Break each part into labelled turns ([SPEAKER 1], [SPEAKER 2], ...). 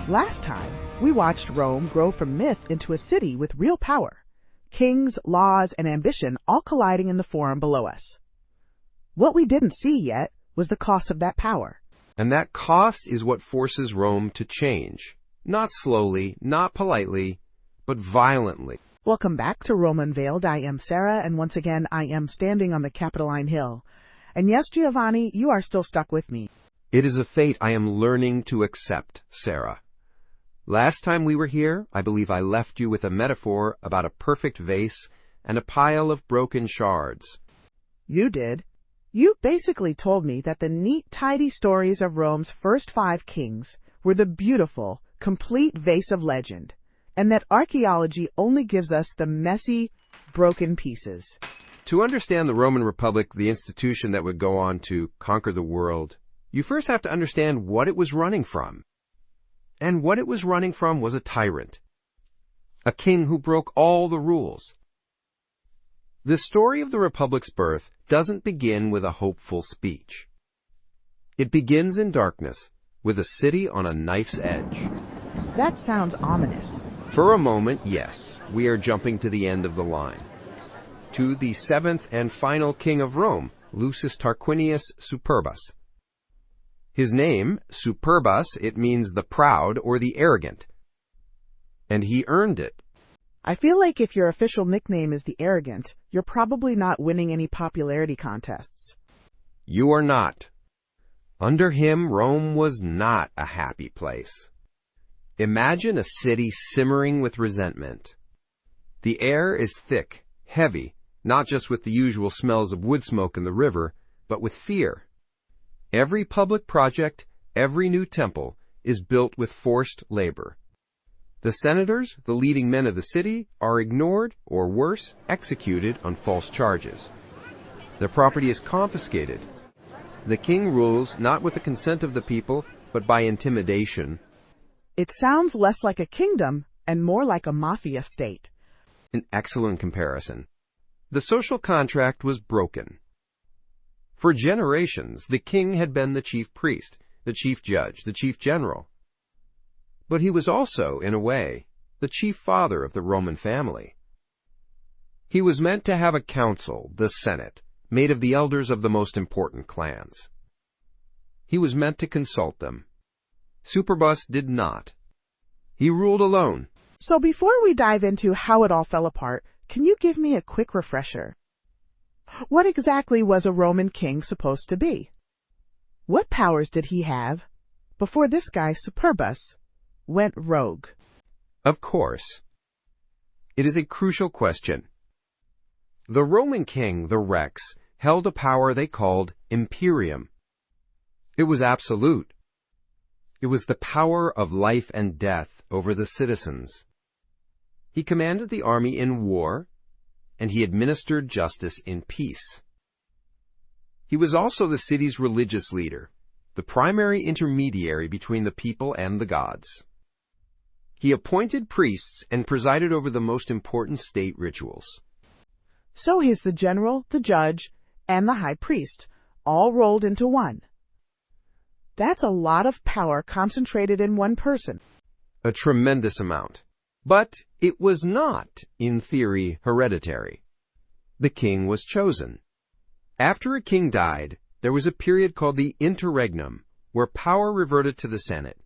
[SPEAKER 1] Last time, we watched Rome grow from myth into a city with real power. Kings, laws, and ambition all colliding in the forum below us. What we didn't see yet was the cost of that power.
[SPEAKER 2] And that cost is what forces Rome to change. Not slowly, not politely, but violently.
[SPEAKER 1] Welcome back to Rome Unveiled. I am Sarah, and once again, I am standing on the Capitoline Hill. And yes, Giovanni, you are still stuck with me.
[SPEAKER 2] It is a fate I am learning to accept, Sarah. Last time we were here, I believe I left you with a metaphor about a perfect vase and a pile of broken shards.
[SPEAKER 1] You did. You basically told me that the neat, tidy stories of Rome's first 5 kings were the beautiful, complete vase of legend, and that archaeology only gives us the messy, broken pieces.
[SPEAKER 2] To understand the Roman Republic, the institution that would go on to conquer the world, you first have to understand what it was running from. And what it was running from was a tyrant, a king who broke all the rules. The story of the Republic's birth doesn't begin with a hopeful speech. It begins in darkness, with a city on a knife's edge.
[SPEAKER 1] That sounds ominous.
[SPEAKER 2] For a moment, yes, we are jumping to the end of the line. To the 7th and final king of Rome, Lucius Tarquinius Superbus. His name, Superbus, it means the proud or the arrogant. And he earned it.
[SPEAKER 1] I feel like if your official nickname is the arrogant, you're probably not winning any popularity contests.
[SPEAKER 2] You are not. Under him, Rome was not a happy place. Imagine a city simmering with resentment. The air is thick, heavy, not just with the usual smells of wood smoke in the river, but with fear. Every public project, every new temple, is built with forced labor. The senators, the leading men of the city, are ignored, or worse, executed on false charges. Their property is confiscated. The king rules not with the consent of the people, but by intimidation.
[SPEAKER 1] It sounds less like a kingdom and more like a mafia state.
[SPEAKER 2] An excellent comparison. The social contract was broken. For generations, the king had been the chief priest, the chief judge, the chief general. But he was also, in a way, the chief father of the Roman family. He was meant to have a council, the Senate, made of the elders of the most important clans. He was meant to consult them. Superbus did not. He ruled alone.
[SPEAKER 1] So before we dive into how it all fell apart, can you give me a quick refresher? What exactly was a Roman king supposed to be? What powers did he have before this guy, Superbus, went rogue?
[SPEAKER 2] Of course. It is a crucial question. The Roman king, the Rex, held a power they called imperium. It was absolute. It was the power of life and death over the citizens. He commanded the army in war, and he administered justice in peace. He was also the city's religious leader, the primary intermediary between the people and the gods. He appointed priests and presided over the most important state rituals.
[SPEAKER 1] So he's the general, the judge, and the high priest, all rolled into one. That's a lot of power concentrated in one person.
[SPEAKER 2] A tremendous amount. But it was not, in theory, hereditary. The king was chosen. After a king died, there was a period called the interregnum, where power reverted to the Senate.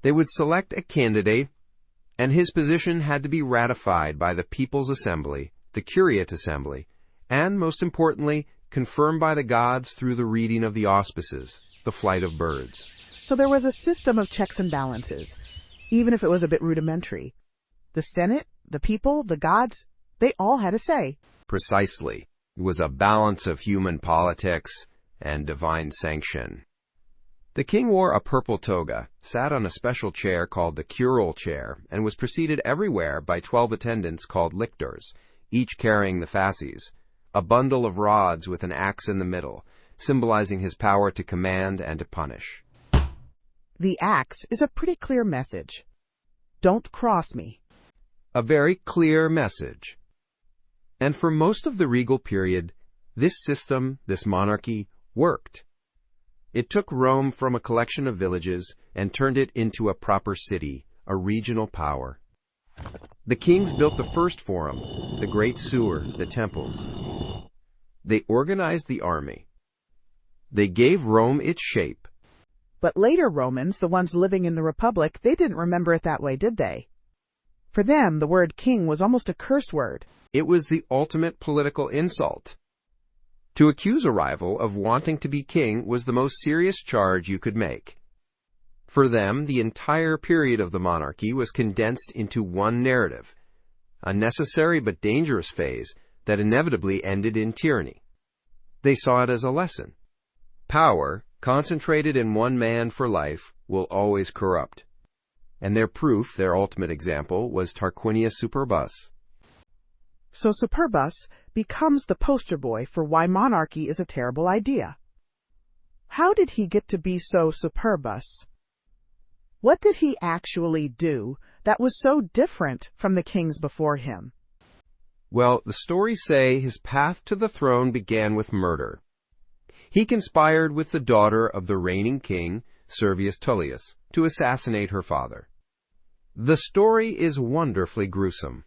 [SPEAKER 2] They would select a candidate, and his position had to be ratified by the People's Assembly, the Curiate Assembly, and, most importantly, confirmed by the gods through the reading of the auspices, the flight of birds.
[SPEAKER 1] So there was a system of checks and balances, even if it was a bit rudimentary. The Senate, the people, the gods, they all had a say.
[SPEAKER 2] Precisely. It was a balance of human politics and divine sanction. The king wore a purple toga, sat on a special chair called the curule chair, and was preceded everywhere by 12 attendants called lictors, each carrying the fasces, a bundle of rods with an axe in the middle, symbolizing his power to command and to punish.
[SPEAKER 1] The axe is a pretty clear message. Don't cross me.
[SPEAKER 2] A very clear message. And for most of the regal period, this system, this monarchy, worked. It took Rome from a collection of villages and turned it into a proper city, a regional power. The kings built the first forum, the great sewer, the temples. They organized the army. They gave Rome its shape.
[SPEAKER 1] But later Romans, the ones living in the Republic, they didn't remember it that way, did they? For them, the word king was almost a curse word.
[SPEAKER 2] It was the ultimate political insult. To accuse a rival of wanting to be king was the most serious charge you could make. For them, the entire period of the monarchy was condensed into one narrative, a necessary but dangerous phase that inevitably ended in tyranny. They saw it as a lesson. Power, concentrated in one man for life, will always corrupt. And their proof, their ultimate example, was Tarquinius Superbus.
[SPEAKER 1] So Superbus becomes the poster boy for why monarchy is a terrible idea. How did he get to be so Superbus? What did he actually do that was so different from the kings before him?
[SPEAKER 2] Well, the stories say his path to the throne began with murder. He conspired with the daughter of the reigning king, Servius Tullius, to assassinate her father. The story is wonderfully gruesome.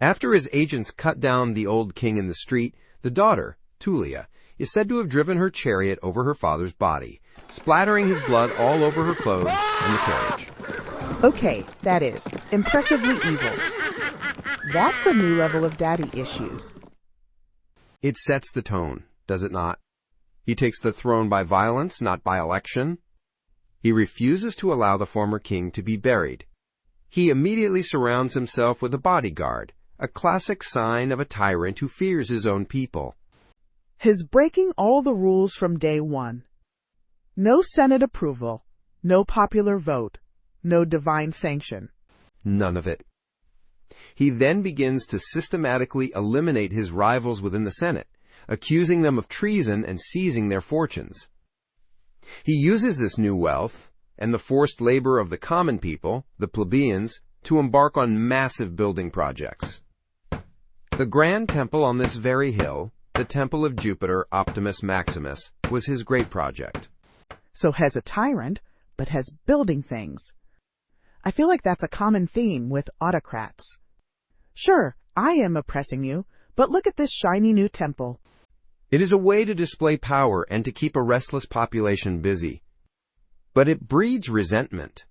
[SPEAKER 2] After his agents cut down the old king in the street, the daughter, Tullia, is said to have driven her chariot over her father's body, splattering his blood all over her clothes and the carriage.
[SPEAKER 1] Okay, that is impressively evil. That's a new level of daddy issues.
[SPEAKER 2] It sets the tone, does it not? He takes the throne by violence, not by election. He refuses to allow the former king to be buried. He immediately surrounds himself with a bodyguard, a classic sign of a tyrant who fears his own people.
[SPEAKER 1] His breaking all the rules from day one. No Senate approval, no popular vote, no divine sanction.
[SPEAKER 2] None of it. He then begins to systematically eliminate his rivals within the Senate, accusing them of treason and seizing their fortunes. He uses this new wealth and the forced labor of the common people, the plebeians, to embark on massive building projects. The grand temple on this very hill, the temple of Jupiter Optimus Maximus, was his great project.
[SPEAKER 1] So has a tyrant, but has building things. I feel like that's a common theme with autocrats. Sure, I am oppressing you, but look at this shiny new temple.
[SPEAKER 2] It is a way to display power and to keep a restless population busy. But it breeds resentment.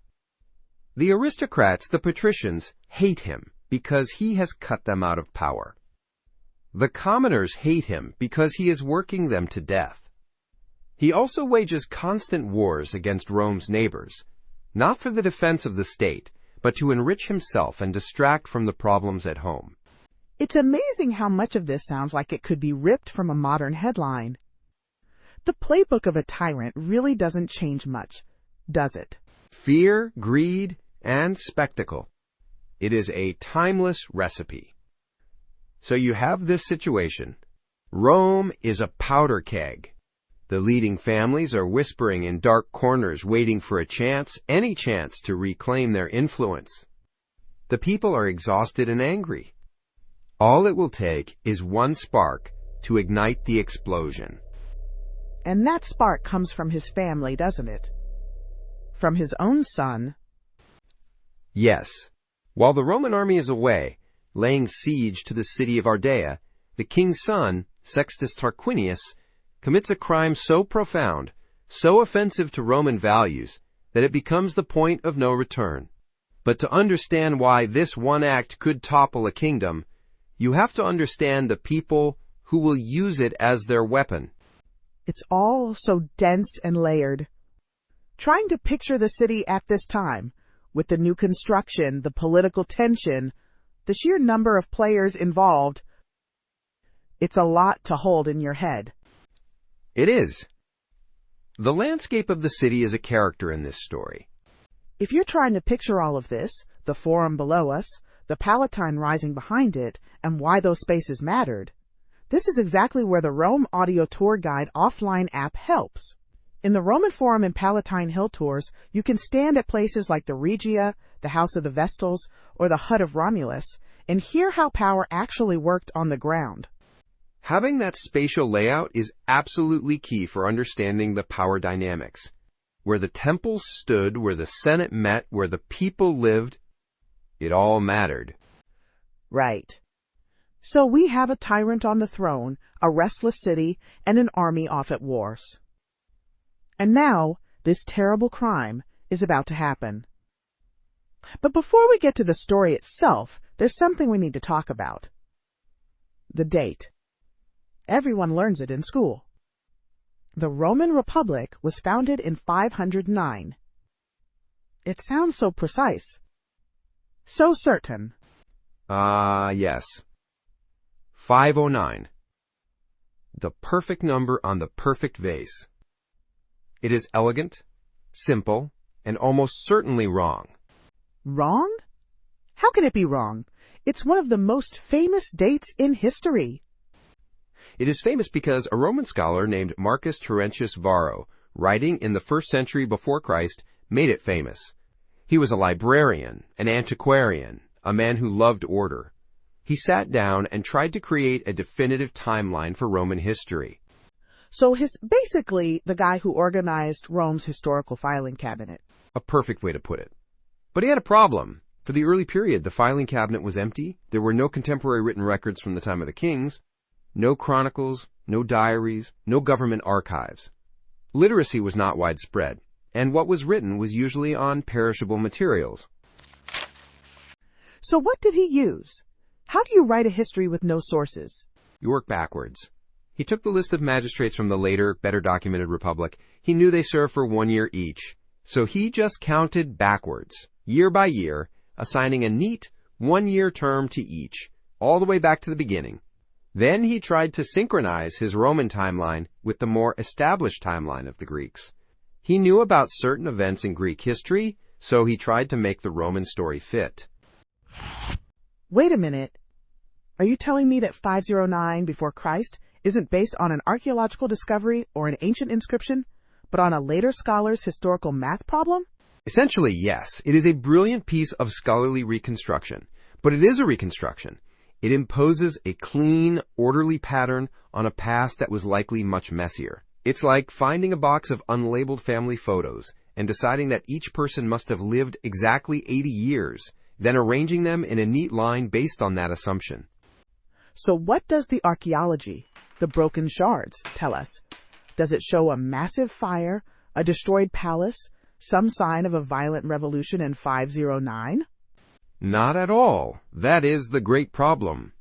[SPEAKER 2] The aristocrats, the patricians, hate him because he has cut them out of power. The commoners hate him because he is working them to death. He also wages constant wars against Rome's neighbors, not for the defense of the state, but to enrich himself and distract from the problems at home.
[SPEAKER 1] It's amazing how much of this sounds like it could be ripped from a modern headline. The playbook of a tyrant really doesn't change much, does it?
[SPEAKER 2] Fear, greed, and spectacle. It is a timeless recipe. So you have this situation. Rome is a powder keg. The leading families are whispering in dark corners, waiting for a chance, any chance, to reclaim their influence. The people are exhausted and angry. All it will take is one spark to ignite the explosion.
[SPEAKER 1] And that spark comes from his family, doesn't it? From his own son.
[SPEAKER 2] Yes. While the Roman army is away, laying siege to the city of Ardea, the king's son, Sextus Tarquinius, commits a crime so profound, so offensive to Roman values, that it becomes the point of no return. But to understand why this one act could topple a kingdom, you have to understand the people who will use it as their weapon.
[SPEAKER 1] It's all so dense and layered. Trying to picture the city at this time, with the new construction, the political tension, the sheer number of players involved, it's a lot to hold in your head.
[SPEAKER 2] It is. The landscape of the city is a character in this story.
[SPEAKER 1] If you're trying to picture all of this, the forum below us, the Palatine rising behind it, and why those spaces mattered, this is exactly where the Rome Audio Tour Guide offline app helps. In the Roman Forum and Palatine Hill tours, you can stand at places like the Regia, the House of the Vestals, or the Hut of Romulus, and hear how power actually worked on the ground.
[SPEAKER 2] Having that spatial layout is absolutely key for understanding the power dynamics. where the temples stood, where the Senate met, where the people lived. It all mattered.
[SPEAKER 1] Right. So we have a tyrant on the throne, a restless city, and an army off at wars. And now, this terrible crime is about to happen. But before we get to the story itself, there's something we need to talk about. The date. Everyone learns it in school. The Roman Republic was founded in 509. It sounds so precise. So certain.
[SPEAKER 2] Yes. 509. The perfect number on the perfect vase. It is elegant, simple, and almost certainly wrong.
[SPEAKER 1] Wrong? How can it be wrong? It's one of the most famous dates in history.
[SPEAKER 2] It is famous because a Roman scholar named Marcus Terentius Varro, writing in the 1st century before Christ, made it famous. He was a librarian, an antiquarian, a man who loved order. He sat down and tried to create a definitive timeline for Roman history.
[SPEAKER 1] So he's basically the guy who organized Rome's historical filing cabinet.
[SPEAKER 2] A perfect way to put it. But he had a problem. For the early period, the filing cabinet was empty. There were no contemporary written records from the time of the kings, no chronicles, no diaries, no government archives. Literacy was not widespread, and what was written was usually on perishable materials.
[SPEAKER 1] So what did he use? How do you write a history with no sources?
[SPEAKER 2] You work backwards. He took the list of magistrates from the later, better documented republic. He knew they served for 1 year each. So he just counted backwards, year by year, assigning a neat 1-year term to each, all the way back to the beginning. Then he tried to synchronize his Roman timeline with the more established timeline of the Greeks. He knew about certain events in Greek history, so he tried to make the Roman story fit.
[SPEAKER 1] Wait a minute. Are you telling me that 509 before Christ isn't based on an archaeological discovery or an ancient inscription, but on a later scholar's historical math problem?
[SPEAKER 2] Essentially, yes. It is a brilliant piece of scholarly reconstruction. But it is a reconstruction. It imposes a clean, orderly pattern on a past that was likely much messier. It's like finding a box of unlabeled family photos and deciding that each person must have lived exactly 80 years, then arranging them in a neat line based on that assumption.
[SPEAKER 1] So what does the archaeology, the broken shards, tell us? Does it show a massive fire, a destroyed palace, some sign of a violent revolution in 509?
[SPEAKER 2] Not at all. That is the great problem.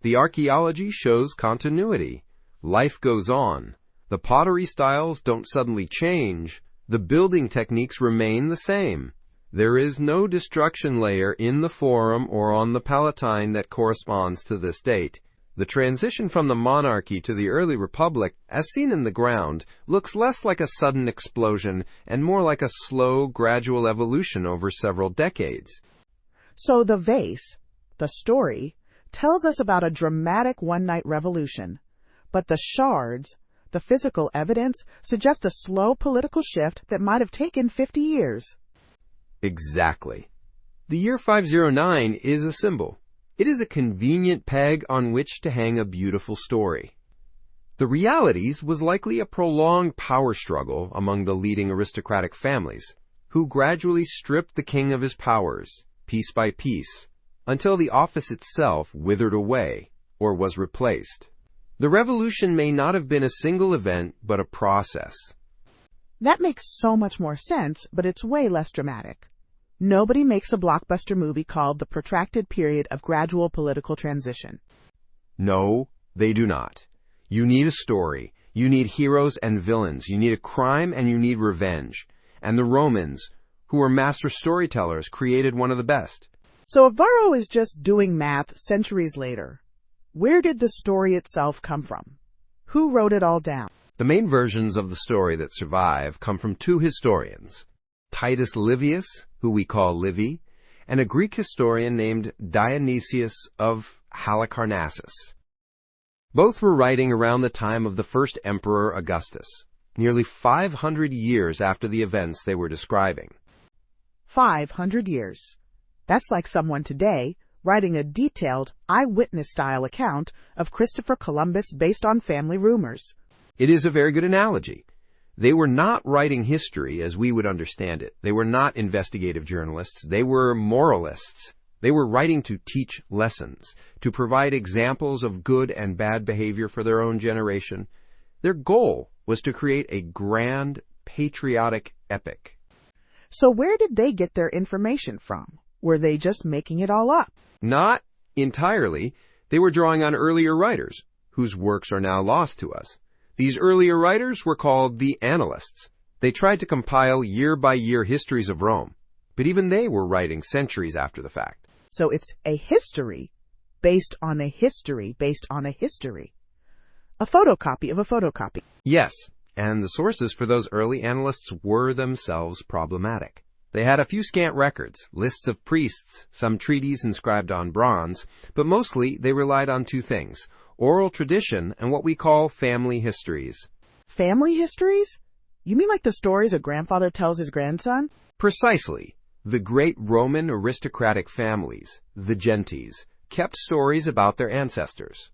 [SPEAKER 2] The archaeology shows continuity. Life goes on. The pottery styles don't suddenly change. The building techniques remain the same. There is no destruction layer in the Forum or on the Palatine that corresponds to this date. The transition from the monarchy to the early republic, as seen in the ground, looks less like a sudden explosion and more like a slow, gradual evolution over several decades.
[SPEAKER 1] So the vase, the story, tells us about a dramatic one-night revolution, but the shards, the physical evidence, suggest a slow political shift that might have taken 50 years.
[SPEAKER 2] Exactly. The year 509 is a symbol. It is a convenient peg on which to hang a beautiful story. The realities was likely a prolonged power struggle among the leading aristocratic families, who gradually stripped the king of his powers, piece by piece, until the office itself withered away or was replaced. The revolution may not have been a single event, but a process.
[SPEAKER 1] That makes so much more sense, but it's way less dramatic. Nobody makes a blockbuster movie called The Protracted Period of Gradual Political Transition.
[SPEAKER 2] No, they do not. You need a story. You need heroes and villains. You need a crime and you need revenge. And the Romans, who were master storytellers, created one of the best.
[SPEAKER 1] So if Varro is just doing math centuries later, where did the story itself come from? Who wrote it all down?
[SPEAKER 2] The main versions of the story that survive come from 2 historians, Titus Livius, who we call Livy, and a Greek historian named Dionysius of Halicarnassus. Both were writing around the time of the first emperor Augustus, nearly 500 years after the events they were describing.
[SPEAKER 1] 500 years. That's like someone today writing a detailed, eyewitness-style account of Christopher Columbus based on family rumors.
[SPEAKER 2] It is a very good analogy. They were not writing history as we would understand it. They were not investigative journalists. They were moralists. They were writing to teach lessons, to provide examples of good and bad behavior for their own generation. Their goal was to create a grand, patriotic epic.
[SPEAKER 1] So where did they get their information from? Were they just making it all up?
[SPEAKER 2] Not entirely. They were drawing on earlier writers, whose works are now lost to us. These earlier writers were called the annalists. They tried to compile year-by-year histories of Rome, but even they were writing centuries after the fact.
[SPEAKER 1] So it's a history based on a history based on a history. A photocopy of a photocopy.
[SPEAKER 2] Yes, and the sources for those early annalists were themselves problematic. They had a few scant records, lists of priests, some treaties inscribed on bronze, but mostly they relied on two things: oral tradition and what we call family histories.
[SPEAKER 1] Family histories? You mean like the stories a grandfather tells his grandson?
[SPEAKER 2] Precisely. The great Roman aristocratic families, the gentes, kept stories about their ancestors.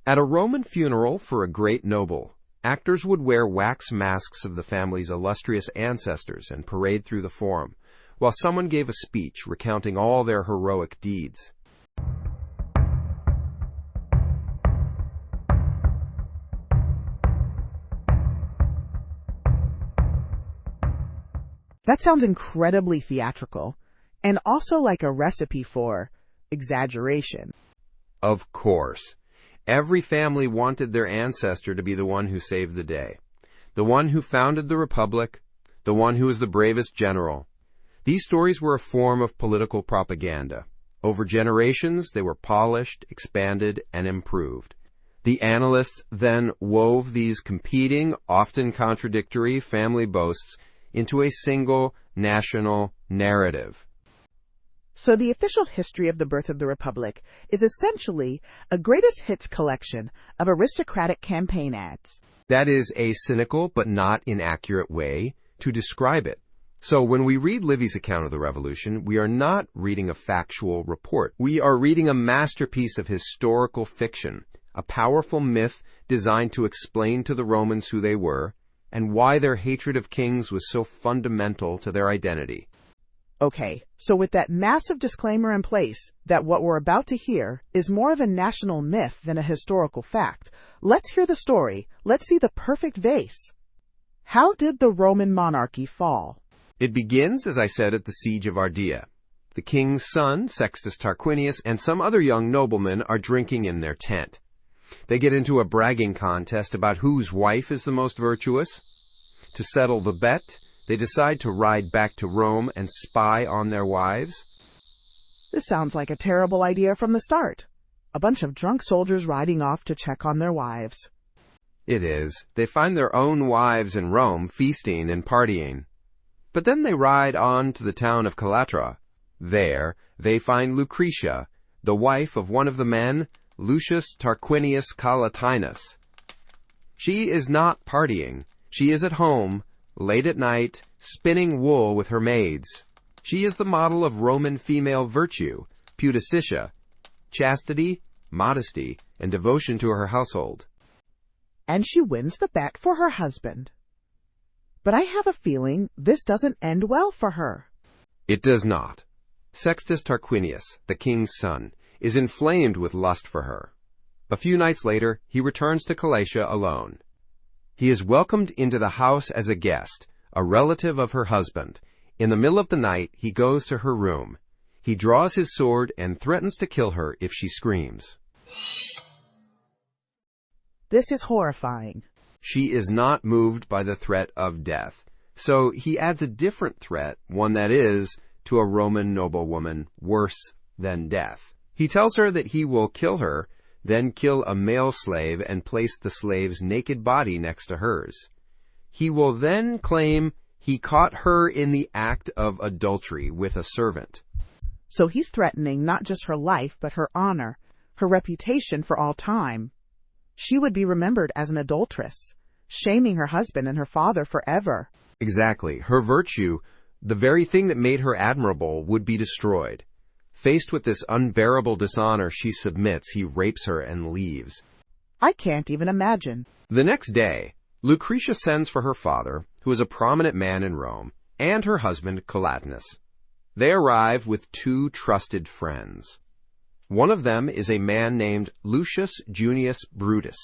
[SPEAKER 2] At a Roman funeral for a great noble, actors would wear wax masks of the family's illustrious ancestors and parade through the forum, while someone gave a speech recounting all their heroic deeds.
[SPEAKER 1] That sounds incredibly theatrical, and also like a recipe for exaggeration.
[SPEAKER 2] Of course. Every family wanted their ancestor to be the one who saved the day, the one who founded the republic, the one who was the bravest general. These stories were a form of political propaganda. Over generations, they were polished, expanded, and improved. The annalists then wove these competing, often contradictory family boasts into a single national narrative.
[SPEAKER 1] So the official history of the birth of the Republic is essentially a greatest hits collection of aristocratic campaign ads.
[SPEAKER 2] That is a cynical but not inaccurate way to describe it. So when we read Livy's account of the revolution, we are not reading a factual report. We are reading a masterpiece of historical fiction, a powerful myth designed to explain to the Romans who they were and why their hatred of kings was so fundamental to their identity.
[SPEAKER 1] Okay, so with that massive disclaimer in place that what we're about to hear is more of a national myth than a historical fact, let's hear the story. Let's see the perfect vase. How did the Roman monarchy fall?
[SPEAKER 2] It begins, as I said, at the siege of Ardea. The king's son, Sextus Tarquinius, and some other young noblemen are drinking in their tent. They get into a bragging contest about whose wife is the most virtuous. To settle the bet, they decide to ride back to Rome and spy on their wives.
[SPEAKER 1] This sounds like a terrible idea from the start. A bunch of drunk soldiers riding off to check on their wives.
[SPEAKER 2] It is. They find their own wives in Rome feasting and partying. But then they ride on to the town of Calatra. There, they find Lucretia, the wife of one of the men, Lucius Tarquinius Calatinus. She is not partying. She is at home, late at night, spinning wool with her maids. She is the model of Roman female virtue, pudicitia, chastity, modesty, and devotion to her household.
[SPEAKER 1] And she wins the bet for her husband. But I have a feeling this doesn't end well for her.
[SPEAKER 2] It does not. Sextus Tarquinius, the king's son, is inflamed with lust for her. A few nights later, he returns to Galatia alone. He is welcomed into the house as a guest, a relative of her husband. In the middle of the night, he goes to her room. He draws his sword and threatens to kill her if she screams.
[SPEAKER 1] This is horrifying.
[SPEAKER 2] She is not moved by the threat of death. So he adds a different threat, one that is, to a Roman noblewoman, worse than death. He tells her that he will kill her, then kill a male slave and place the slave's naked body next to hers. He will then claim he caught her in the act of adultery with a servant.
[SPEAKER 1] So he's threatening not just her life, but her honor, her reputation for all time. She would be remembered as an adulteress, shaming her husband and her father forever.
[SPEAKER 2] Exactly. Her virtue, the very thing that made her admirable, would be destroyed. Faced with this unbearable dishonor, she submits, he rapes her and leaves.
[SPEAKER 1] I can't even imagine.
[SPEAKER 2] The next day, Lucretia sends for her father, who is a prominent man in Rome, and her husband Collatinus. They arrive with two trusted friends. One of them is a man named Lucius Junius Brutus.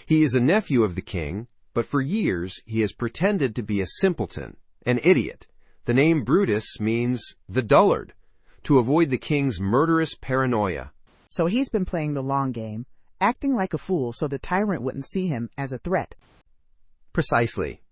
[SPEAKER 2] He is a nephew of the king, but for years he has pretended to be a simpleton, an idiot. The name Brutus means the dullard, to avoid the king's murderous paranoia.
[SPEAKER 1] So he's been playing the long game, acting like a fool so the tyrant wouldn't see him as a threat.
[SPEAKER 2] Precisely.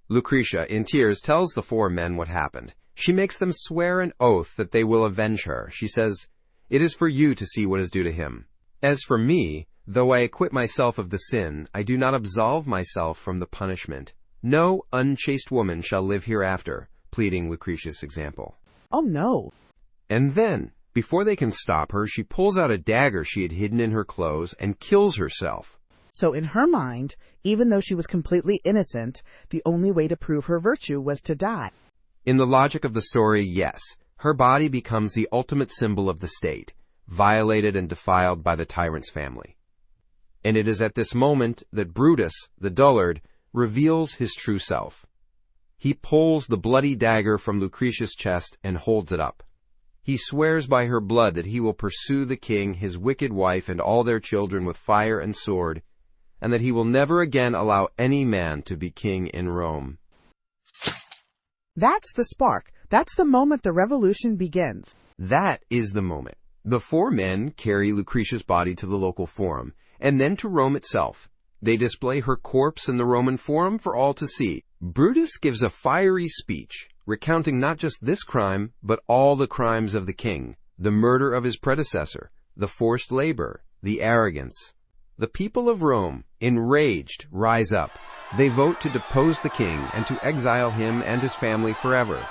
[SPEAKER 2] Lucretia, in tears, tells the four men what happened. She makes them swear an oath that they will avenge her. She says, "It is for you to see what is due to him. As for me, though I acquit myself of the sin, I do not absolve myself from the punishment. No unchaste woman shall live hereafter," pleading Lucretia's example.
[SPEAKER 1] Oh no.
[SPEAKER 2] And then, before they can stop her, she pulls out a dagger she had hidden in her clothes and kills herself.
[SPEAKER 1] So in her mind, even though she was completely innocent, the only way to prove her virtue was to die.
[SPEAKER 2] In the logic of the story, yes, her body becomes the ultimate symbol of the state, violated and defiled by the tyrant's family. And it is at this moment that Brutus, the dullard, reveals his true self. He pulls the bloody dagger from Lucretia's chest and holds it up. He swears by her blood that he will pursue the king, his wicked wife, and all their children with fire and sword, and that he will never again allow any man to be king in Rome.
[SPEAKER 1] That's the spark. That's the moment the revolution begins.
[SPEAKER 2] That is the moment. The four men carry Lucretia's body to the local forum, and then to Rome itself. They display her corpse in the Roman forum for all to see. Brutus gives a fiery speech, recounting not just this crime, but all the crimes of the king, the murder of his predecessor, the forced labor, the arrogance. The people of Rome, enraged, rise up. They vote to depose the king and to exile him and his family forever.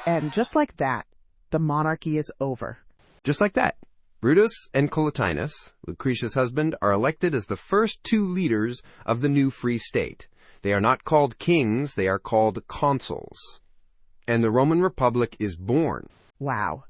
[SPEAKER 1] And just like that, the monarchy is over.
[SPEAKER 2] Just like that, Brutus and Collatinus, Lucretia's husband, are elected as the first two leaders of the new free state. They are not called kings, they are called consuls. And the Roman Republic is born.
[SPEAKER 1] Wow.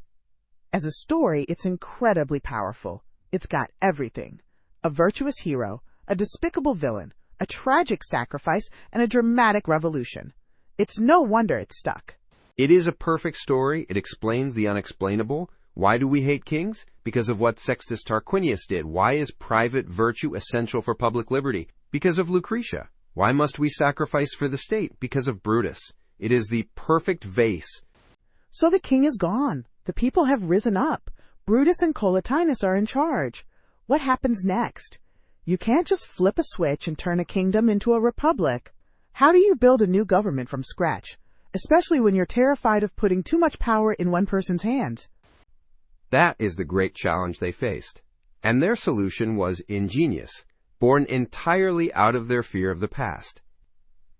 [SPEAKER 1] As a story, it's incredibly powerful. It's got everything. A virtuous hero, a despicable villain, a tragic sacrifice, and a dramatic revolution. It's no wonder it stuck.
[SPEAKER 2] It is a perfect story. It explains the unexplainable. Why do we hate kings? Because of what Sextus Tarquinius did. Why is private virtue essential for public liberty? Because of Lucretia. Why must we sacrifice for the state? Because of Brutus. It is the perfect vase.
[SPEAKER 1] So the king is gone. The people have risen up. Brutus and Collatinus are in charge. What happens next? You can't just flip a switch and turn a kingdom into a republic. How do you build a new government from scratch, especially when you're terrified of putting too much power in one person's hands?
[SPEAKER 2] That is the great challenge they faced. And their solution was ingenious, born entirely out of their fear of the past.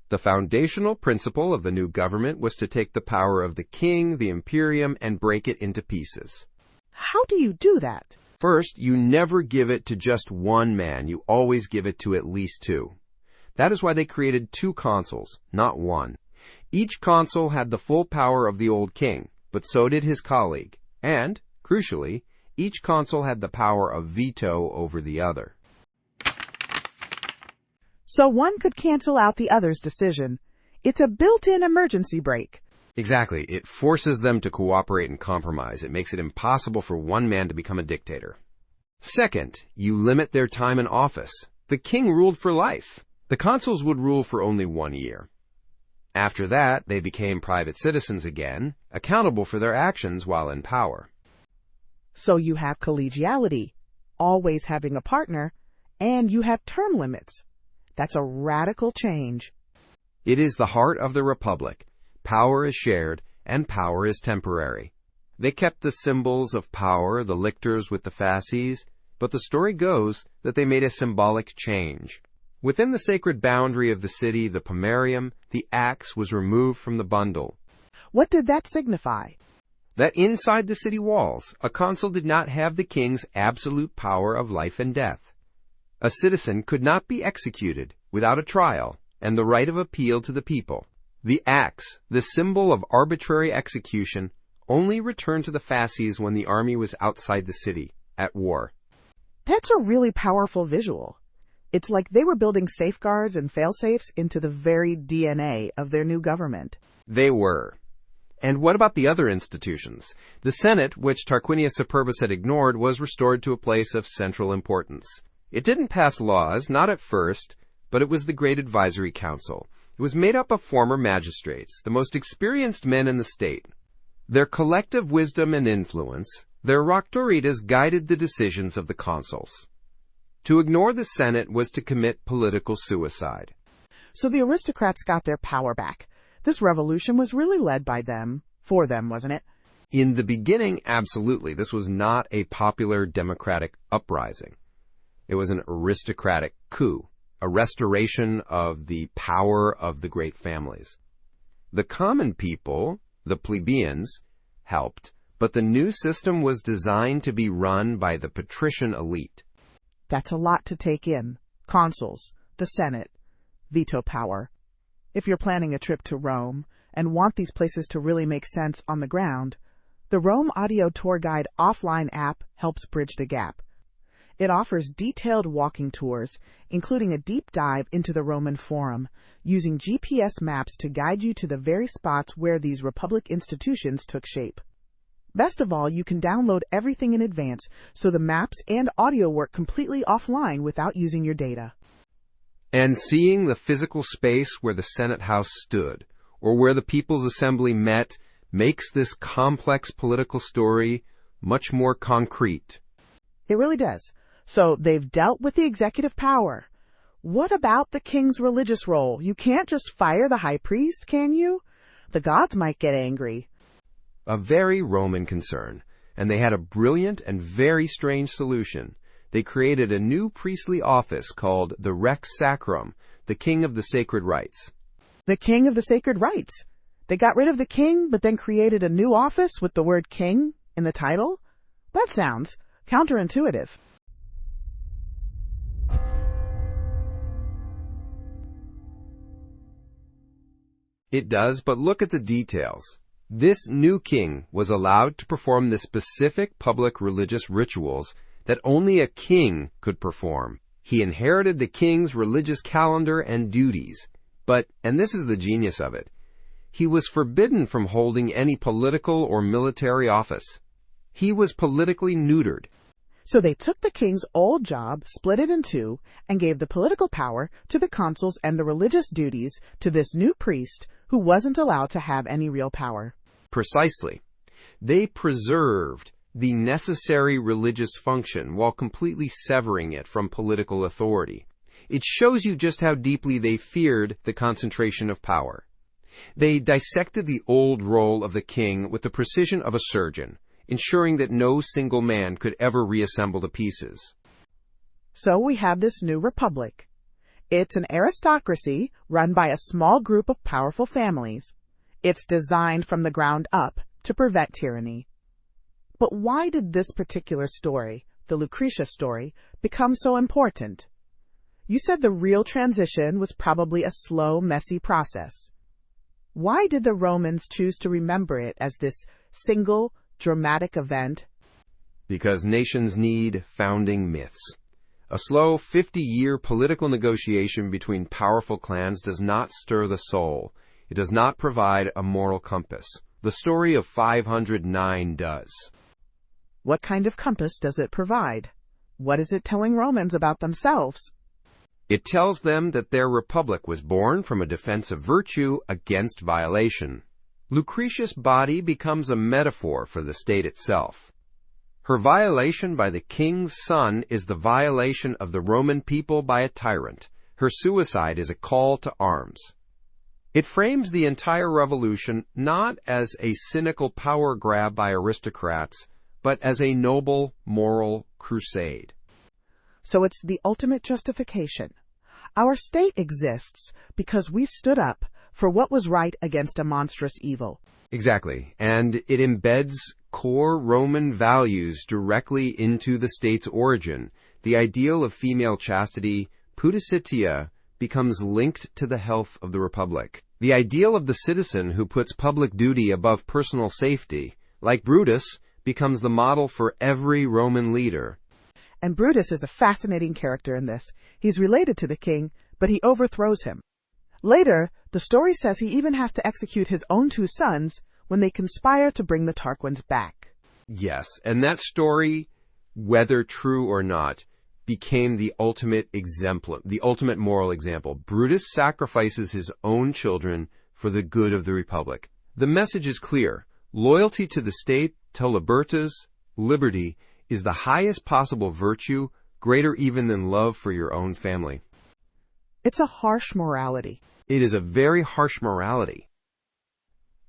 [SPEAKER 2] The foundational principle of the new government was to take the power of the king, the imperium, and break it into pieces.
[SPEAKER 1] How do you do that?
[SPEAKER 2] First, you never give it to just one man. You always give it to at least two. That is why they created two consuls, not one. Each consul had the full power of the old king, but so did his colleague. And, crucially, each consul had the power of veto over the other.
[SPEAKER 1] So one could cancel out the other's decision. It's a built-in emergency brake.
[SPEAKER 2] Exactly. It forces them to cooperate and compromise. It makes it impossible for one man to become a dictator. Second, you limit their time in office. The king ruled for life. The consuls would rule for only 1 year. After that, they became private citizens again, accountable for their actions while in power.
[SPEAKER 1] So you have collegiality, always having a partner, and you have term limits. That's a radical change.
[SPEAKER 2] It is the heart of the republic. Power is shared, and power is temporary. They kept the symbols of power, the lictors with the fasces, but the story goes that they made a symbolic change. Within the sacred boundary of the city, the pomerium, the axe was removed from the bundle.
[SPEAKER 1] What did that signify?
[SPEAKER 2] That inside the city walls, a consul did not have the king's absolute power of life and death. A citizen could not be executed without a trial and the right of appeal to the people. The axe, the symbol of arbitrary execution, only returned to the fasces when the army was outside the city, at war.
[SPEAKER 1] That's a really powerful visual. It's like they were building safeguards and fail-safes into the very DNA of their new government.
[SPEAKER 2] They were. And what about the other institutions? The Senate, which Tarquinius Superbus had ignored, was restored to a place of central importance. It didn't pass laws, not at first, but it was the great advisory council. It was made up of former magistrates, the most experienced men in the state. Their collective wisdom and influence, their auctoritas, guided the decisions of the consuls. To ignore the Senate was to commit political suicide.
[SPEAKER 1] So the aristocrats got their power back. This revolution was really led by them, for them, wasn't it?
[SPEAKER 2] In the beginning, absolutely. This was not a popular democratic uprising. It was an aristocratic coup, a restoration of the power of the great families. The common people, the plebeians, helped, but the new system was designed to be run by the patrician elite.
[SPEAKER 1] That's a lot to take in. Consuls, the Senate, veto power. If you're planning a trip to Rome and want these places to really make sense on the ground, the Rome Audio Tour Guide offline app helps bridge the gap. It offers detailed walking tours, including a deep dive into the Roman Forum, using GPS maps to guide you to the very spots where these Republic institutions took shape. Best of all, you can download everything in advance, so the maps and audio work completely offline without using your data.
[SPEAKER 2] And seeing the physical space where the Senate House stood, or where the People's Assembly met, makes this complex political story much more concrete.
[SPEAKER 1] It really does. So they've dealt with the executive power. What about the king's religious role? You can't just fire the high priest, can you? The gods might get angry.
[SPEAKER 2] A very Roman concern, and they had a brilliant and very strange solution. They created a new priestly office called the Rex Sacrum, the King of the Sacred Rites.
[SPEAKER 1] The King of the Sacred Rites. They got rid of the king, but then created a new office with the word king in the title? That sounds counterintuitive.
[SPEAKER 2] It does, but look at the details. This new king was allowed to perform the specific public religious rituals that only a king could perform. He inherited the king's religious calendar and duties. But, and this is the genius of it, he was forbidden from holding any political or military office. He was politically neutered.
[SPEAKER 1] So they took the king's old job, split it in two, and gave the political power to the consuls and the religious duties to this new priest who wasn't allowed to have any real power.
[SPEAKER 2] Precisely. They preserved the necessary religious function while completely severing it from political authority. It shows you just how deeply they feared the concentration of power. They dissected the old role of the king with the precision of a surgeon, ensuring that no single man could ever reassemble the pieces.
[SPEAKER 1] So we have this new republic. It's an aristocracy run by a small group of powerful families. It's designed from the ground up to prevent tyranny. But why did this particular story, the Lucretia story, become so important? You said the real transition was probably a slow, messy process. Why did the Romans choose to remember it as this single, dramatic event?
[SPEAKER 2] Because nations need founding myths. A slow 50-year political negotiation between powerful clans does not stir the soul. It does not provide a moral compass. The story of 509 does.
[SPEAKER 1] What kind of compass does it provide? What is it telling Romans about themselves?
[SPEAKER 2] It tells them that their republic was born from a defense of virtue against violation. Lucretia's body becomes a metaphor for the state itself. Her violation by the king's son is the violation of the Roman people by a tyrant. Her suicide is a call to arms. It frames the entire revolution not as a cynical power grab by aristocrats, but as a noble, moral crusade.
[SPEAKER 1] So it's the ultimate justification. Our state exists because we stood up for what was right against a monstrous evil.
[SPEAKER 2] Exactly, and it embeds core Roman values directly into the state's origin. The ideal of female chastity, pudicitia, becomes linked to the health of the republic. The ideal of the citizen who puts public duty above personal safety, like Brutus, becomes the model for every Roman leader.
[SPEAKER 1] And Brutus is a fascinating character in this. He's related to the king, but he overthrows him. Later, the story says he even has to execute his own two sons when they conspire to bring the Tarquins back.
[SPEAKER 2] Yes, and that story, whether true or not, became the ultimate moral example. Brutus sacrifices his own children for the good of the Republic. The message is clear. Loyalty to the state, to libertas, liberty, is the highest possible virtue, greater even than love for your own family.
[SPEAKER 1] It's a harsh morality.
[SPEAKER 2] It is a very harsh morality.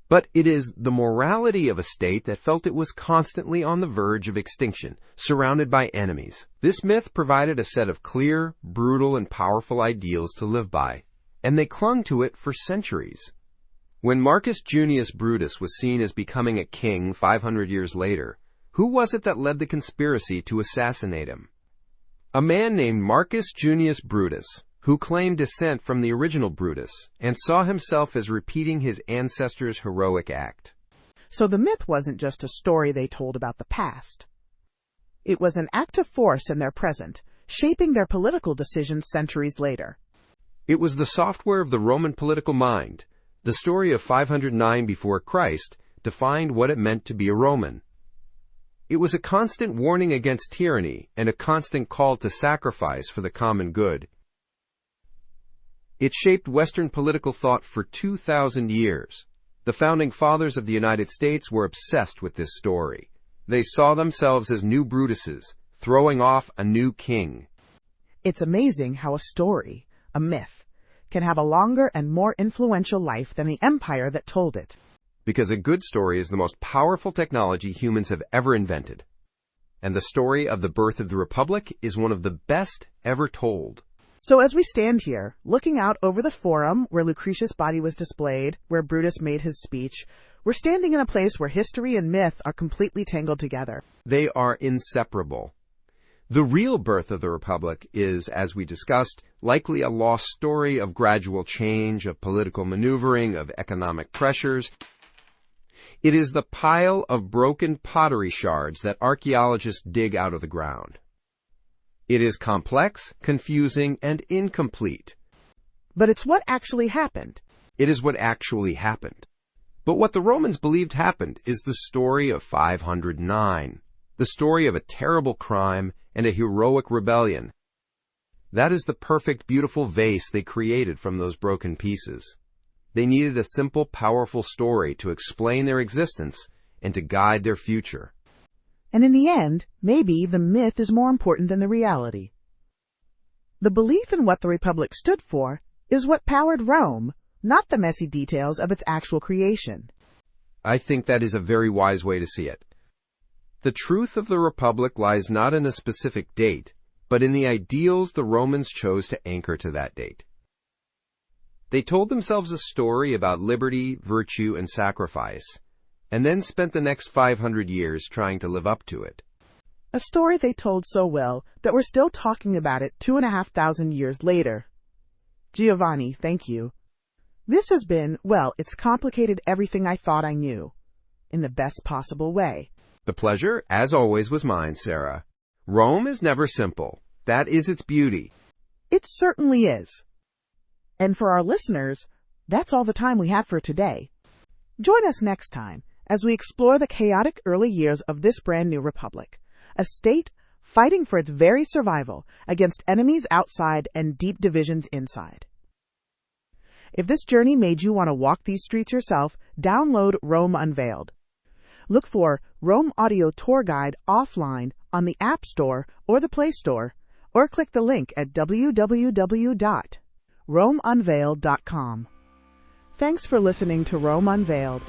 [SPEAKER 2] But it is the morality of a state that felt it was constantly on the verge of extinction, surrounded by enemies. This myth provided a set of clear, brutal, and powerful ideals to live by, and they clung to it for centuries. When Marcus Junius Brutus was seen as becoming a king 500 years later, who was it that led the conspiracy to assassinate him? A man named Marcus Junius Brutus, who claimed descent from the original Brutus and saw himself as repeating his ancestors' heroic act.
[SPEAKER 1] So the myth wasn't just a story they told about the past. It was an active force in their present, shaping their political decisions centuries later.
[SPEAKER 2] It was the software of the Roman political mind. The story of 509 before Christ defined what it meant to be a Roman. It was a constant warning against tyranny and a constant call to sacrifice for the common good. It shaped Western political thought for 2,000 years. The founding fathers of the United States were obsessed with this story. They saw themselves as new Brutuses, throwing off a new king.
[SPEAKER 1] It's amazing how a story, a myth, can have a longer and more influential life than the empire that told it.
[SPEAKER 2] Because a good story is the most powerful technology humans have ever invented. And the story of the birth of the Republic is one of the best ever told.
[SPEAKER 1] So as we stand here, looking out over the forum where Lucretia's body was displayed, where Brutus made his speech, we're standing in a place where history and myth are completely tangled together.
[SPEAKER 2] They are inseparable. The real birth of the Republic is, as we discussed, likely a lost story of gradual change, of political maneuvering, of economic pressures. It is the pile of broken pottery shards that archaeologists dig out of the ground. It is complex, confusing, and incomplete.
[SPEAKER 1] But it's what actually happened.
[SPEAKER 2] It is what actually happened. But what the Romans believed happened is the story of 509, the story of a terrible crime and a heroic rebellion. That is the perfect, beautiful vase they created from those broken pieces. They needed a simple, powerful story to explain their existence and to guide their future.
[SPEAKER 1] And in the end, maybe the myth is more important than the reality. The belief in what the Republic stood for is what powered Rome, not the messy details of its actual creation.
[SPEAKER 2] I think that is a very wise way to see it. The truth of the Republic lies not in a specific date, but in the ideals the Romans chose to anchor to that date. They told themselves a story about liberty, virtue, and sacrifice, and then spent the next 500 years trying to live up to it.
[SPEAKER 1] A story they told so well that we're still talking about it 2,500 years later. Giovanni, thank you. This has been, well, it's complicated everything I thought I knew, in the best possible way.
[SPEAKER 2] The pleasure, as always, was mine, Sarah. Rome is never simple. That is its beauty.
[SPEAKER 1] It certainly is. And for our listeners, that's all the time we have for today. Join us next time as we explore the chaotic early years of this brand new republic, a state fighting for its very survival against enemies outside and deep divisions inside. If this journey made you want to walk these streets yourself, download Rome Unveiled. Look for Rome Audio Tour Guide offline on the App Store or the Play Store, or click the link at www.romeunveiled.com. Thanks for listening to Rome Unveiled.